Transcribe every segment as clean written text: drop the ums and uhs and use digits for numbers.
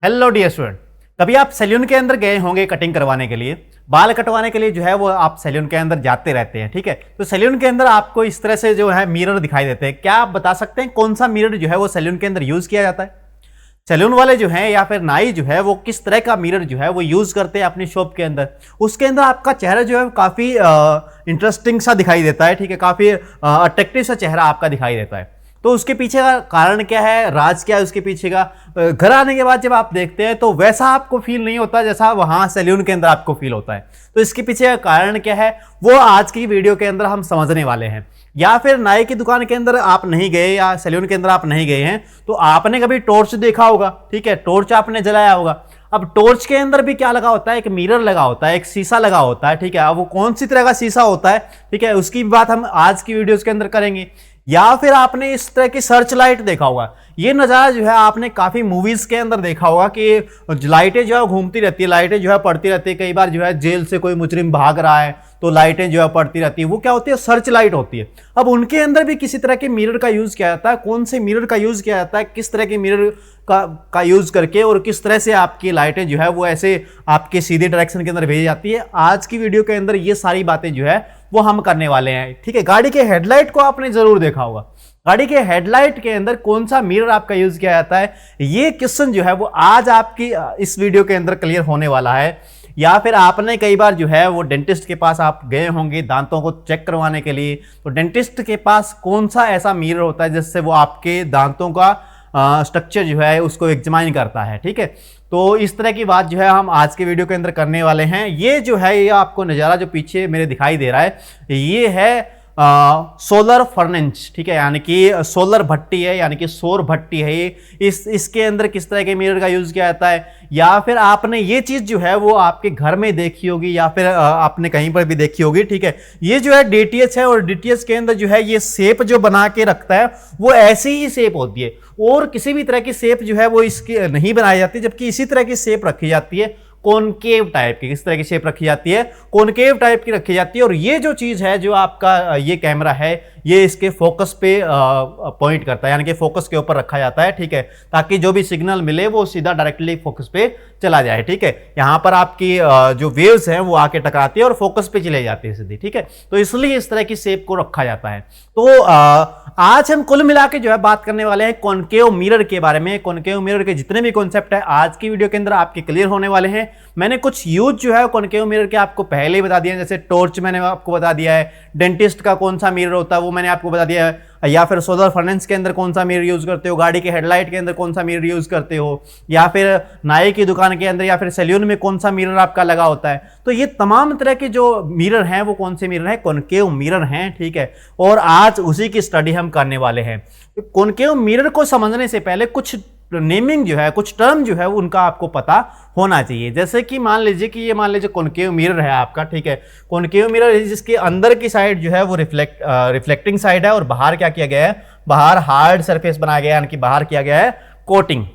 Hello dear student, कभी आप salon के अंदर गए होंगे कटिंग करवाने के लिए, बाल कटवाने के लिए जो है वो आप सैलून के अंदर जाते रहते हैं। ठीक है, तो सैलून के अंदर आपको इस तरह से जो है मिरर दिखाई देते हैं। क्या आप बता सकते हैं कौन सा मिरर जो है वो सैलून के अंदर यूज किया जाता है? सैलून वाले जो है या फिर नाई जो है वो किस तरह का मिरर जो है वो यूज करते हैं अपनी शॉप के अंदर? उसके अंदर आपका चेहरा जो है काफी इंटरेस्टिंग सा दिखाई देता है। ठीक है, काफी अट्रैक्टिव सा चेहरा आपका दिखाई देता है। तो उसके पीछे का कारण क्या है, राज क्या है उसके पीछे का? घर आने के बाद जब आप देखते हैं तो वैसा आपको फील नहीं होता जैसा वहां सैलून के अंदर आपको फील होता है। तो इसके पीछे का कारण क्या है वो आज की वीडियो के अंदर हम समझने वाले हैं। या फिर नाई की दुकान के अंदर आप नहीं गए या सैलून के अंदर आप नहीं गए हैं तो आपने कभी टॉर्च देखा होगा। ठीक है, टॉर्च आपने जलाया होगा। अब टॉर्च के अंदर भी क्या लगा होता है, एक मिरर लगा होता है, एक शीशा लगा होता है। ठीक है, अब वो कौन सी तरह का शीशा होता है, ठीक है, उसकी बात हम आज की वीडियोस के अंदर करेंगे। या फिर आपने इस तरह की सर्च लाइट देखा होगा। ये नज़ारा जो है आपने काफ़ी मूवीज़ के अंदर देखा होगा कि लाइटें जो है घूमती रहती है, लाइटें जो है पड़ती रहती है। कई बार जो है जेल से कोई मुजरिम भाग रहा है तो लाइटें जो है पड़ती रहती है, वो क्या होती है, सर्च लाइट होती है। अब उनके अंदर भी किसी तरह के मिरर का यूज़ किया जाता है। कौन से मिरर का यूज़ किया जाता है, किस तरह के मिरर का यूज़ करके और किस तरह से आपकी लाइटें जो है वो ऐसे आपके सीधे डायरेक्शन के अंदर भेजी जाती है, आज की वीडियो के अंदर ये सारी बातें जो है वो हम करने वाले हैं। ठीक है, गाड़ी के हेडलाइट को आपने जरूर देखा होगा। गाड़ी के हेडलाइट के अंदर कौन सा मिरर आपका यूज किया जाता है, ये क्वेश्चन जो है वो आज आपकी इस वीडियो के अंदर क्लियर होने वाला है। या फिर आपने कई बार जो है वो डेंटिस्ट के पास आप गए होंगे दांतों को चेक करवाने के लिए, तो डेंटिस्ट के पास कौन सा ऐसा मिरर होता है जिससे वो आपके दांतों का स्ट्रक्चर जो है उसको एग्जामाइन करता है। ठीक है, तो इस तरह की बात जो है हम आज के वीडियो के अंदर करने वाले हैं। ये जो है ये आपको नज़ारा जो पीछे मेरे दिखाई दे रहा है ये है सोलर फर्नेंस। ठीक है, यानी कि सोलर भट्टी है, यानी कि सौर भट्टी है ये। इसके अंदर किस तरह के मिरर का यूज किया जाता है। या फिर आपने ये चीज जो है वो आपके घर में देखी होगी या फिर आपने कहीं पर भी देखी होगी। ठीक है, ये जो है डीटीएच है और डीटीएच के अंदर जो है ये शेप जो बना के रखता है वो ऐसी ही शेप होती है और किसी भी तरह की शेप जो है वो इसकी नहीं बनाई जाती, जबकि इसी तरह की शेप रखी जाती है कॉनकेव टाइप की। किस तरह की शेप रखी जाती है, कॉनकेव टाइप की रखी जाती है। और ये जो चीज है जो आपका ये कैमरा है ये इसके फोकस पे पॉइंट करता है, यानी कि फोकस के ऊपर रखा जाता है। ठीक है, ताकि जो भी सिग्नल मिले वो सीधा डायरेक्टली फोकस पे चला जाए। ठीक है, यहाँ पर आपकी जो वेव्स हैं वो आके टकराती है और फोकस पे चले जाती है सीधी। ठीक है, तो इसलिए इस तरह की शेप को रखा जाता है। तो आज हम कुल मिला के जो है बात करने वाले हैं कॉनकेव मिरर के बारे में। कॉनकेव मिरर के जितने भी कॉन्सेप्ट है आज की वीडियो के अंदर आपके क्लियर होने वाले हैं। मैंने कुछ यूज जो है कॉनकेव मिरर के आपको पहले ही बता दिया, जैसे टॉर्च मैंने आपको बता दिया है, डेंटिस्ट का कौन सा मिरर होता है वो मैंने आपको बता दिया है, या फिर सोलर फर्नेंस के अंदर कौन सा मिरर यूज करते हो, गाड़ी के हेडलाइट के अंदर कौन सा मिरर यूज करते हो, या फिर नाई की दुकान के अंदर या फिर सैलून में कौन सा मिरर आपका लगा होता है। तो ये तमाम तरह के जो मिरर हैं वो कौन से मिरर हैं, कॉनकेव मिरर हैं। ठीक है, और आज उसी की स्टडी हम करने वाले हैं। कॉनकेव मिरर को समझने से पहले कुछ नेमिंग जो है, कुछ टर्म जो है उनका आपको पता होना चाहिए। जैसे कि मान लीजिए कॉनकेव मिरर है आपका। ठीक है, कॉनकेव मिरर जिसके अंदर की साइड जो है वो रिफ्लेक्टिंग साइड है और बाहर क्या किया गया है, बाहर हार्ड सरफेस बनाया गया है, यानी कि बाहर किया गया है कोटिंग।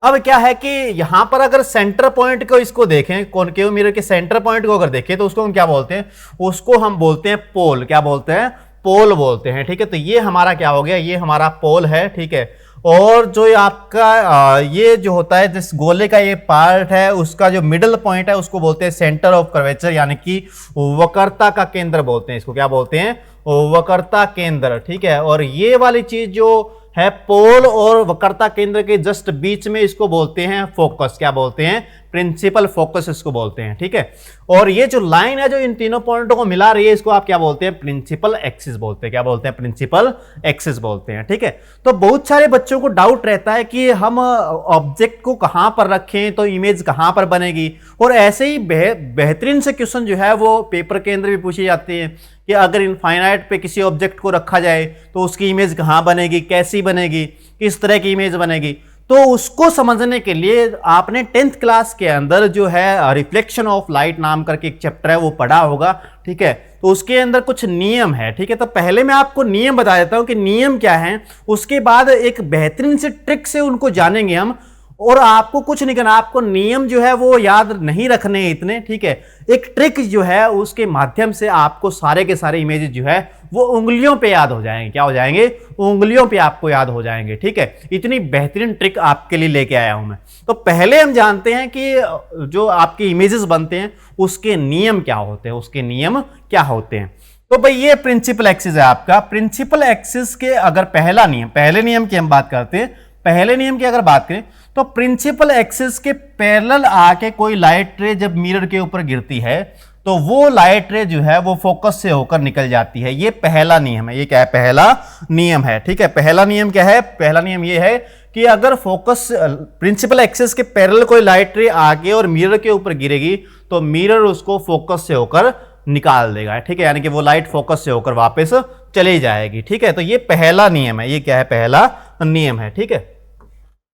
अब क्या है कि यहां पर अगर सेंटर पॉइंट को इसको देखें, कॉनकेव मिरर के सेंटर पॉइंट को अगर देखें तो उसको हम क्या बोलते हैं, उसको हम बोलते हैं पोल। क्या बोलते हैं, पोल बोलते हैं। ठीक है, तो ये हमारा क्या हो गया, ये हमारा पोल है। ठीक है, और जो आपका ये जो होता है जिस गोले का ये पार्ट है उसका जो मिडल पॉइंट है उसको बोलते हैं सेंटर ऑफ कर्वेचर, यानी कि वक्रता का केंद्र बोलते हैं इसको। क्या बोलते हैं, वक्रता केंद्र। ठीक है, और ये वाली चीज जो है पोल और वक्रता केंद्र के जस्ट बीच में इसको बोलते हैं फोकस। क्या बोलते हैं, प्रिंसिपल फोकस इसको बोलते हैं। ठीक है, और ये जो लाइन है जो इन तीनों पॉइंटों को मिला रही है इसको आप क्या बोलते हैं, प्रिंसिपल एक्सिस बोलते हैं। क्या बोलते हैं, प्रिंसिपल एक्सिस बोलते हैं। ठीक है, तो बहुत सारे बच्चों को डाउट रहता है कि हम ऑब्जेक्ट को कहां पर रखें तो इमेज कहां पर बनेगी, और ऐसे ही बेहतरीन से क्वेश्चन जो है वो पेपर के अंदर भी पूछे जाते हैं कि अगर इनफाइनाइट पे किसी ऑब्जेक्ट को रखा जाए तो उसकी इमेज कहां बनेगी, कैसी बनेगी, किस तरह की इमेज बनेगी। तो उसको समझने के लिए आपने 10th क्लास के अंदर जो है रिफ्लेक्शन ऑफ लाइट नाम करके एक चैप्टर है वो पढ़ा होगा। ठीक है, तो उसके अंदर कुछ नियम है। ठीक है, तो पहले मैं आपको नियम बता देता हूं कि नियम क्या है, उसके बाद एक बेहतरीन से ट्रिक से उनको जानेंगे हम। और आपको कुछ नहीं करना, आपको नियम जो है वो याद नहीं रखने इतने, ठीक है। एक ट्रिक जो है उसके माध्यम से आपको सारे के सारे इमेजेस जो है वो उंगलियों पे याद हो जाएंगे। क्या हो जाएंगे? उंगलियों पे आपको याद हो जाएंगे, ठीक है। इतनी बेहतरीन ट्रिक आपके लिए लेके आया हूं मैं। तो पहले हम जानते हैं कि जो आपके इमेजेस बनते हैं उसके नियम क्या होते हैं, उसके नियम क्या होते हैं। तो भाई ये प्रिंसिपल एक्सिस है आपका। प्रिंसिपल एक्सिस के अगर पहले नियम की हम बात करते हैं, पहले नियम की अगर बात करें तो प्रिंसिपल एक्सिस के पैरेलल आके कोई लाइट रे जब मिरर के ऊपर गिरती है तो वो लाइट रे जो है वो फोकस से होकर निकल जाती है। ये पहला नियम है। ये क्या है? पहला नियम है, ठीक है। पहला नियम क्या है? पहला नियम ये है कि अगर फोकस प्रिंसिपल एक्सिस के पैरेलल कोई लाइट रे आगे और मिरर के ऊपर गिरेगी तो मिरर उसको फोकस से होकर निकाल देगा, ठीक है। यानी कि वो लाइट फोकस से होकर वापस चली जाएगी, ठीक है। तो ये पहला नियम है। ये क्या है? पहला नियम है, ठीक है।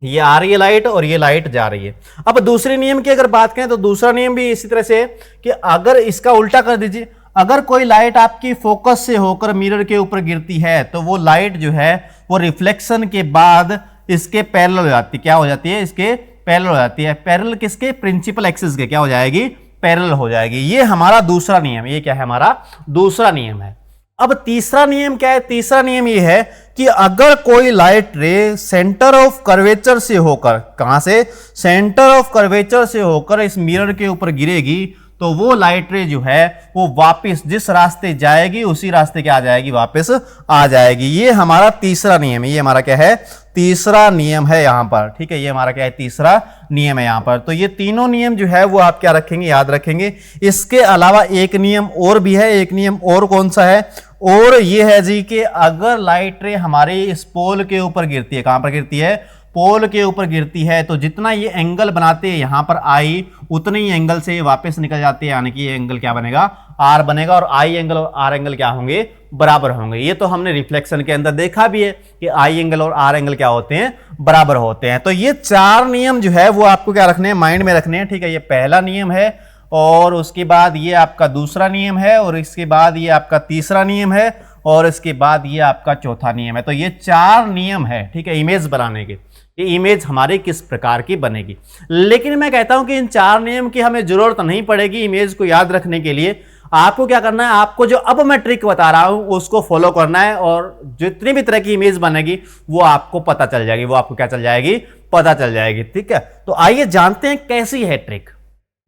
ये आ रही है लाइट और ये लाइट जा रही है। अब दूसरे नियम की अगर बात करें तो दूसरा नियम भी इसी तरह से है कि अगर इसका उल्टा कर दीजिए, अगर कोई लाइट आपकी फोकस से होकर मिरर के ऊपर गिरती है तो वो लाइट जो है वो रिफ्लेक्शन के बाद इसके पैरेलल हो जाती है। क्या हो जाती है? इसके पैरेलल हो जाती है। पैरेलल किसके? प्रिंसिपल एक्सिस के। क्या हो जाएगी? पैरेलल हो जाएगी। ये हमारा दूसरा नियम। ये क्या है? हमारा दूसरा नियम है। अब तीसरा नियम क्या है? तीसरा नियम ये है कि अगर कोई लाइट रे सेंटर ऑफ कर्वेचर से होकर, कहां से? सेंटर ऑफ कर्वेचर से होकर इस मिरर के ऊपर गिरेगी तो वो लाइट रे जो है वो वापस जिस रास्ते जाएगी उसी रास्ते क्या आ जाएगी? वापस आ जाएगी। ये हमारा तीसरा नियम है। ये हमारा क्या है? तीसरा नियम है यहां पर, ठीक है। ये हमारा क्या है? तीसरा नियम है यहां पर। तो ये तीनों नियम जो है वो आप क्या रखेंगे? याद रखेंगे। इसके अलावा एक नियम और भी है। एक नियम और कौन सा है? और ये है जी कि अगर लाइट रे हमारे इस पोल के ऊपर गिरती है, कहां पर गिरती है? पोल के ऊपर गिरती है, तो जितना ये एंगल बनाते हैं यहां पर आई, उतने ही एंगल से वापस निकल जाते हैं। यानी कि ये एंगल क्या बनेगा? आर बनेगा। और आई एंगल और आर एंगल क्या होंगे? बराबर होंगे। ये तो हमने रिफ्लेक्शन के अंदर देखा भी है कि आई एंगल और आर एंगल क्या होते हैं? बराबर होते हैं। तो ये चार नियम जो है वो आपको क्या रखने हैं? माइंड में रखने हैं, ठीक है। ये पहला नियम है और उसके बाद ये आपका दूसरा नियम है और इसके बाद ये आपका तीसरा नियम है और इसके बाद ये आपका चौथा नियम है। तो ये चार नियम है, ठीक है, इमेज बनाने के। ये इमेज हमारे किस प्रकार की बनेगी। लेकिन मैं कहता हूं कि इन चार नियम की हमें जरूरत नहीं पड़ेगी इमेज को याद रखने के लिए। आपको क्या करना है? आपको जो अब मैं ट्रिक बता रहा हूं उसको फॉलो करना है और जितनी भी तरह की इमेज बनेगी वो आपको पता चल जाएगी। वो आपको क्या चल जाएगी? पता चल जाएगी, ठीक है। तो आइए जानते हैं कैसी है ट्रिक।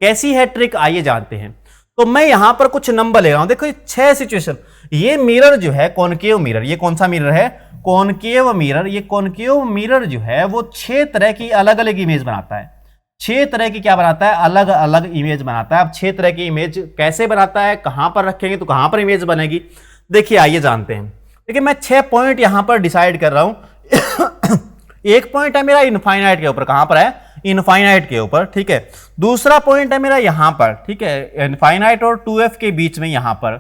कैसी है ट्रिक? आइए जानते हैं। तो मैं यहां पर कुछ नंबर ले रहा हूं। देखो ये 6 सिचुएशन। ये मिरर जो है कॉनकेव मिरर, ये कौन सा मिरर है? Concave mirror. ये कॉनकेव मिरर जो है वो 6 तरह की अलग अलग इमेज बनाता है। 6 तरह की क्या बनाता है? अलग अलग इमेज बनाता है। अब 6 तरह की इमेज कैसे बनाता है, कहां पर रखेंगे तो कहां पर इमेज बनेगी, देखिए आइए जानते हैं। देखिए मैं 6 पॉइंट यहां पर डिसाइड कर रहा हूं। एक पॉइंट है मेरा इनफाइनाइट के ऊपर, कहां पर है? इनफाइनाइट के ऊपर, ठीक है। दूसरा पॉइंट है मेरा यहां पर, ठीक है, इनफाइनाइट और 2f के बीच में यहां पर।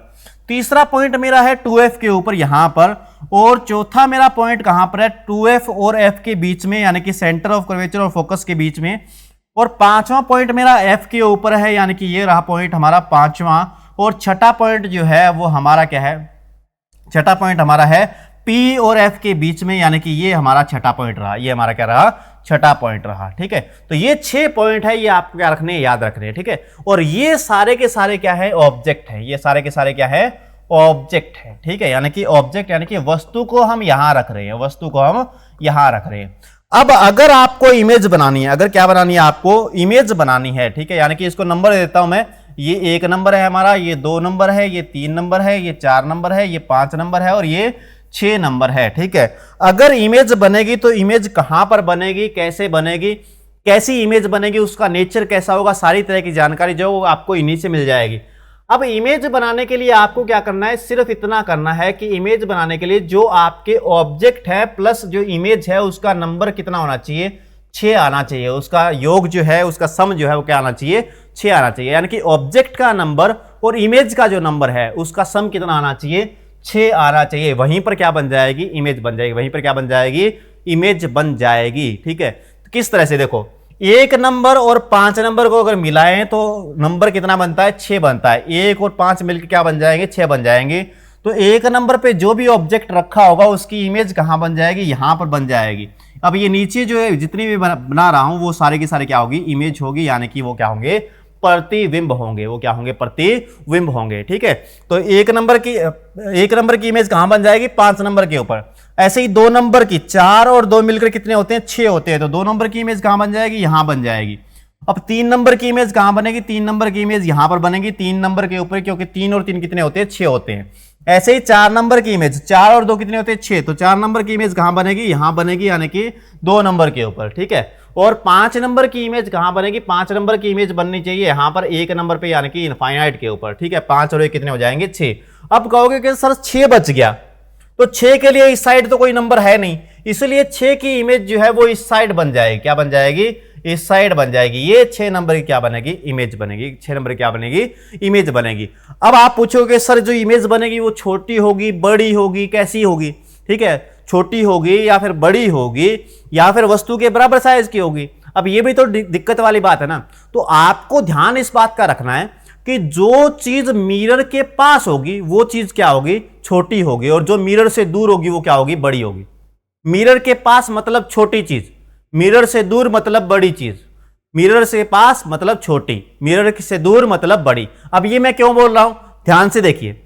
तीसरा पॉइंट मेरा है 2f के ऊपर यहां पर। और चौथा मेरा पॉइंट कहां पर है? 2f और f के बीच में, यानी कि सेंटर ऑफ कर्वेचर और फोकस के बीच में। और पांचवा पॉइंट मेरा f के ऊपर है, यानी कि ये रहा पॉइंट हमारा पांचवा। और छठा पॉइंट जो है वो हमारा क्या है? छठा पॉइंट हमारा है P और F के बीच में, यानी कि ये हमारा छठा पॉइंट रहा। ये हमारा क्या रहा? छठा पॉइंट रहा, ठीक है। तो ये 6 पॉइंट है, ये आपको क्या रखने हैं? याद रखने हैं, ठीक है। और ये सारे के सारे क्या है? ऑब्जेक्ट है। ये सारे के सारे क्या है? ऑब्जेक्ट है, ठीक है। यानी कि ऑब्जेक्ट यानी कि वस्तु को हम यहां रख रहे हैं, वस्तु को हम यहां रख रहे हैं। अब अगर आपको इमेज बनानी है, अगर क्या बनानी है? आपको इमेज बनानी है, ठीक है। यानी कि इसको नंबर दे देता हूं मैं। ये 1 नंबर है हमारा, ये 2 नंबर है, ये 3 नंबर है, ये 4 नंबर है, ये 5 नंबर है और ये 6 नंबर है, ठीक है। अगर इमेज बनेगी तो इमेज कहां पर बनेगी, कैसे बनेगी, कैसी इमेज बनेगी, उसका नेचर कैसा होगा, सारी तरह की जानकारी जो वो आपको इन्हीं से मिल जाएगी। अब इमेज बनाने के लिए आपको क्या करना है? सिर्फ इतना करना है कि इमेज बनाने के लिए जो आपके ऑब्जेक्ट है प्लस जो इमेज है उसका नंबर कितना होना चाहिए? 6 आना चाहिए। उसका योग जो है, उसका सम जो है वो क्या आना चाहिए? 6 आना चाहिए। यानी कि ऑब्जेक्ट का नंबर और इमेज का जो नंबर है उसका सम कितना आना चाहिए? 6 आना चाहिए। वहीं पर क्या बन जाएगी? इमेज बन जाएगी। वहीं पर क्या बन जाएगी? इमेज बन जाएगी, ठीक है। तो किस तरह से? देखो 1 नंबर और 5 नंबर को अगर मिलाएं तो नंबर कितना बनता है? 6 बनता है। 1 और 5 मिलकर क्या बन जाएंगे? 6 बन जाएंगे। तो 1 नंबर पे जो भी ऑब्जेक्ट रखा होगा उसकी इमेज कहां बन जाएगी? यहां पर बन जाएगी। अब ये नीचे जो है जितनी भी बना रहा हूं वो सारे के सारे क्या होगी, इमेज होगी, यानी कि वो क्या होंगे, प्रतिबिंब होंगे। वो क्या होंगे, प्रतिबिंब होंगे। ठीक है, तो एक नंबर की इमेज कहां बन जाएगी, 5 नंबर के ऊपर। ऐसे ही 2 नंबर की, 4 और 2 मिलकर कितने होते हैं, 6 होते हैं। तो 2 नंबर की इमेज कहां बन जाएगी, यहां बन जाएगी। अब 3 नंबर की इमेज कहां बनेगी, 3 नंबर की इमेज यहां पर बनेगी 3 नंबर के ऊपर, क्योंकि 3 और 3 कितने होते हैं, 6 होते हैं। ऐसे ही 4 नंबर की इमेज, 4 और 2 कितने होते हैं, 6। तो 4 नंबर की इमेज कहां बनेगी, यहां बनेगी, यानी कि 2 नंबर के ऊपर। ठीक है, और 5 नंबर की इमेज कहां बनेगी, 5 नंबर की इमेज बननी चाहिए यहां पर 1 नंबर पे, यानी कि इनफाइनाइट के ऊपर। ठीक है, 5 और 1 कितने हो जाएंगे, 6। अब कहोगे कि सर 6 बच गया, तो 6 के लिए इस साइड तो कोई नंबर है नहीं, इसलिए 6 की इमेज जो है वो इस साइड बन जाएगी। क्या बन जाएगी, इस साइड बन जाएगी। ये 6 नंबर की क्या बनेगी, इमेज बनेगी। 6 नंबर की क्या बनेगी, इमेज बनेगी। अब आप पूछोगे सर जो इमेज बनेगी वो छोटी होगी, बड़ी होगी, कैसी होगी। ठीक है, छोटी होगी या फिर बड़ी होगी या फिर वस्तु के बराबर साइज की होगी। अब ये भी तो दिक्कत वाली बात है ना। तो आपको ध्यान इस बात का रखना है कि जो चीज मिरर के पास होगी वो चीज क्या होगी, छोटी होगी, और जो मिरर से दूर होगी वो क्या होगी, बड़ी होगी। मिरर के पास मतलब छोटी चीज, मिरर से दूर मतलब बड़ी चीज। मिरर से पास मतलब छोटी, मिरर से दूर मतलब बड़ी। अब ये मैं क्यों बोल रहा हूं, ध्यान से देखिए।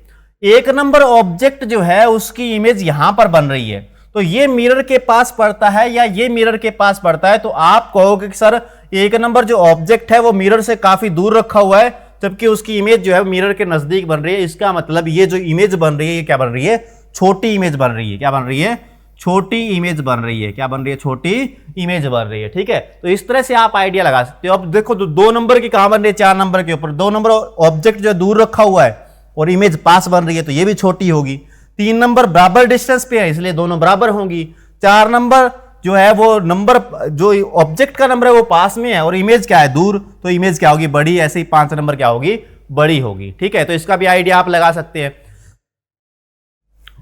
1 नंबर ऑब्जेक्ट जो है उसकी इमेज यहां पर बन रही है, तो ये मिरर के पास पड़ता है या ये मिरर के पास पड़ता है। तो आप कहोगे कि सर 1 नंबर जो ऑब्जेक्ट है वो मिरर से काफी दूर रखा हुआ है, जबकि उसकी इमेज जो है मिरर के नजदीक बन रही है। इसका मतलब ये जो इमेज बन रही है ये क्या बन रही है, छोटी इमेज बन रही है। क्या बन रही है, छोटी इमेज बन रही है। क्या बन रही है, छोटी इमेज बन रही है। ठीक है, तो इस तरह से आप आइडिया लगा सकते हो। अब देखो 2 नंबर की कहां बन रही है, 4 नंबर के ऊपर। 2 नंबर ऑब्जेक्ट जो दूर रखा हुआ है और इमेज पास बन रही है, तो ये भी छोटी होगी। 3 नंबर बराबर डिस्टेंस पे है, इसलिए दोनों बराबर होंगी। 4 नंबर जो है वो नंबर, जो ऑब्जेक्ट का नंबर है वो पास में है और इमेज क्या है, दूर, तो इमेज क्या होगी, बड़ी। ऐसे ही 5 नंबर क्या होगी, बड़ी होगी। ठीक है, तो इसका भी आइडिया आप लगा सकते हैं।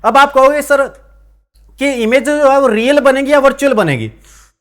अब आप कहोगे सर कि इमेज जो है वो रियल बनेगी या वर्चुअल बनेगी।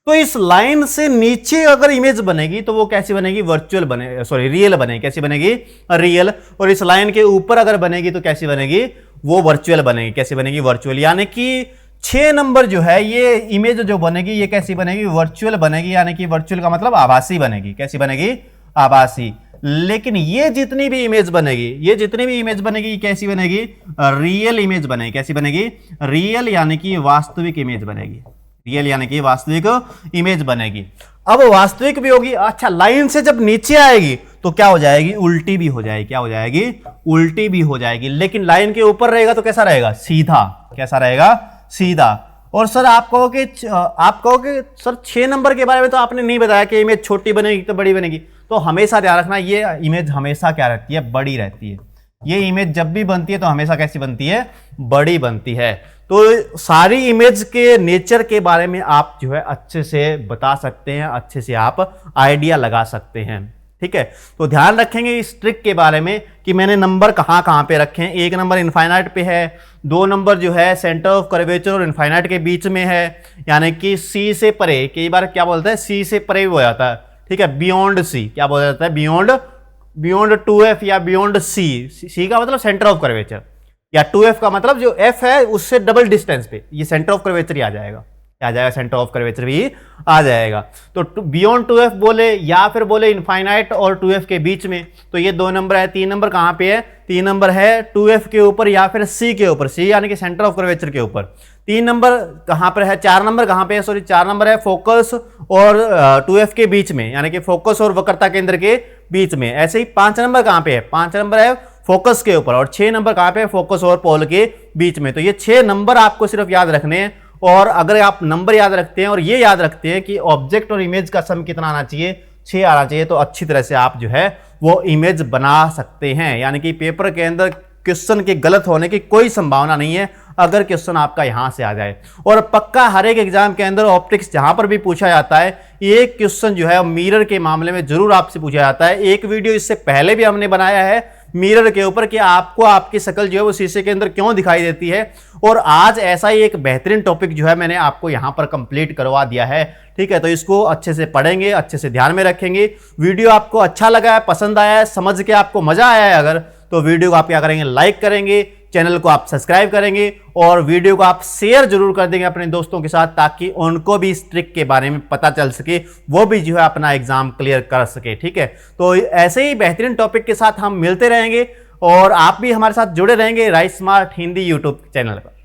तो इस लाइन से नीचे अगर इमेज बनेगी तो वो कैसी बनेगी, वर्चुअल बने, सॉरी रियल बनेगी। कैसी बनेगी, रियल। और इस लाइन के ऊपर अगर बनेगी तो कैसी बनेगी, वो वर्चुअल बनेगी। कैसी बनेगी, वर्चुअल। यानी कि 6 नंबर जो है ये इमेज जो बनेगी ये कैसी बनेगी, वर्चुअल बनेगी। यानी कि वर्चुअल का मतलब आभासी बनेगी। कैसी बनेगी, आभासी। लेकिन ये जितनी भी इमेज बनेगी, ये जितनी भी इमेज बनेगी कैसी बनेगी, रियल इमेज बनेगी। कैसी बनेगी, रियल, यानी कि वास्तविक इमेज बनेगी। रियल यानी कि वास्तविक इमेज बनेगी। अब वास्तविक भी होगी। अच्छा, लाइन से जब नीचे आएगी तो क्या हो जाएगी, उल्टी भी हो जाएगी। क्या हो जाएगी, उल्टी भी हो जाएगी। लेकिन लाइन के ऊपर रहेगा तो कैसा रहेगा, सीधा। कैसा रहेगा, सीधा। और सर आप कहोगे सर 6 नंबर के बारे में तो आपने नहीं बताया कि इमेज छोटी बनेगी तो बड़ी बनेगी। तो हमेशा ध्यान रखना, ये इमेज हमेशा क्या रहती है, बड़ी रहती है। ये इमेज जब भी बनती है तो हमेशा कैसी बनती है, बड़ी बनती है। तो सारी इमेज के नेचर के बारे में आप जो है अच्छे से बता सकते हैं, अच्छे से आप आइडिया लगा सकते हैं। ठीक है, तो ध्यान रखेंगे इस ट्रिक के बारे में कि मैंने नंबर कहां कहां पे रखे हैं। 1 नंबर इनफाइनाइट पे है, 2 नंबर जो है सेंटर ऑफ कर्वेचर और इनफाइनाइट के बीच में है, यानी कि सी से परे। कई बार क्या बोलते हैं, सी से परे हो जाता है। ठीक है, बियॉन्ड सी क्या बोला जाता है, बियॉन्ड 2f या बियॉन्ड सी। सी का मतलब सेंटर ऑफ कर्वेचर, या 2f का मतलब जो f है उससे डबल डिस्टेंस पे ये सेंटर ऑफ कर्वेचर ही आ जाएगा। आ जाएगा, सेंटर ऑफ कर्वेचर भी आ जाएगा। तो बियॉन्ड 2f बोले या फिर बोले इनफाइनाइट और 2f के बीच में, तो ये 2 नंबर है। 3 नंबर कहां पे है, 3 नंबर है 2f के ऊपर या फिर c के ऊपर, c यानी कि सेंटर ऑफ कर्वेचर के ऊपर। 3 नंबर कहां पर है, 4 नंबर कहां पे है, सॉरी 4 नंबर है फोकस और 2f के बीच में, यानी कि फोकस और वक्रता केंद्र के बीच में। ऐसे ही 5 नंबर कहां पे है, 5 नंबर है फोकस के ऊपर, और 6 नंबर कहां पे है, फोकस और पोल के बीच में। तो ये 6 नंबर आपको सिर्फ याद रखने हैं। और अगर आप नंबर याद रखते हैं और ये याद रखते हैं कि ऑब्जेक्ट और इमेज का सम कितना आना चाहिए, 6 आना चाहिए, तो अच्छी तरह से आप जो है वो इमेज बना सकते हैं। यानी कि पेपर के अंदर क्वेश्चन के गलत होने की कोई संभावना नहीं है अगर क्वेश्चन आपका यहां से आ जाए। और पक्का हर एक एग्जाम के अंदर ऑप्टिक्स जहां पर भी पूछा जाता है, एक क्वेश्चन जो है मिरर के मामले में जरूर आपसे पूछा जाता है। एक वीडियो इससे पहले भी हमने बनाया है मिरर के ऊपर कि आपको आपकी शक्ल जो है वो शीशे के अंदर क्यों दिखाई देती है। और आज ऐसा ही एक बेहतरीन टॉपिक जो है मैंने आपको यहां पर कंप्लीट करवा दिया है। ठीक है, तो इसको अच्छे से पढ़ेंगे, अच्छे से ध्यान में रखेंगे। वीडियो आपको अच्छा लगा है, पसंद आया है, समझ के आपको मजा आया है अगर, तो वीडियो को आप क्या करेंगे, लाइक करेंगे, चैनल को आप सब्सक्राइब करेंगे और वीडियो को आप शेयर जरूर कर देंगे अपने दोस्तों के साथ, ताकि उनको भी इस ट्रिक के बारे में पता चल सके, वो भी जो है अपना एग्जाम क्लियर कर सके। ठीक है, तो ऐसे ही बेहतरीन टॉपिक के साथ हम मिलते रहेंगे और आप भी हमारे साथ जुड़े रहेंगे right smart Hindi YouTube channel पर।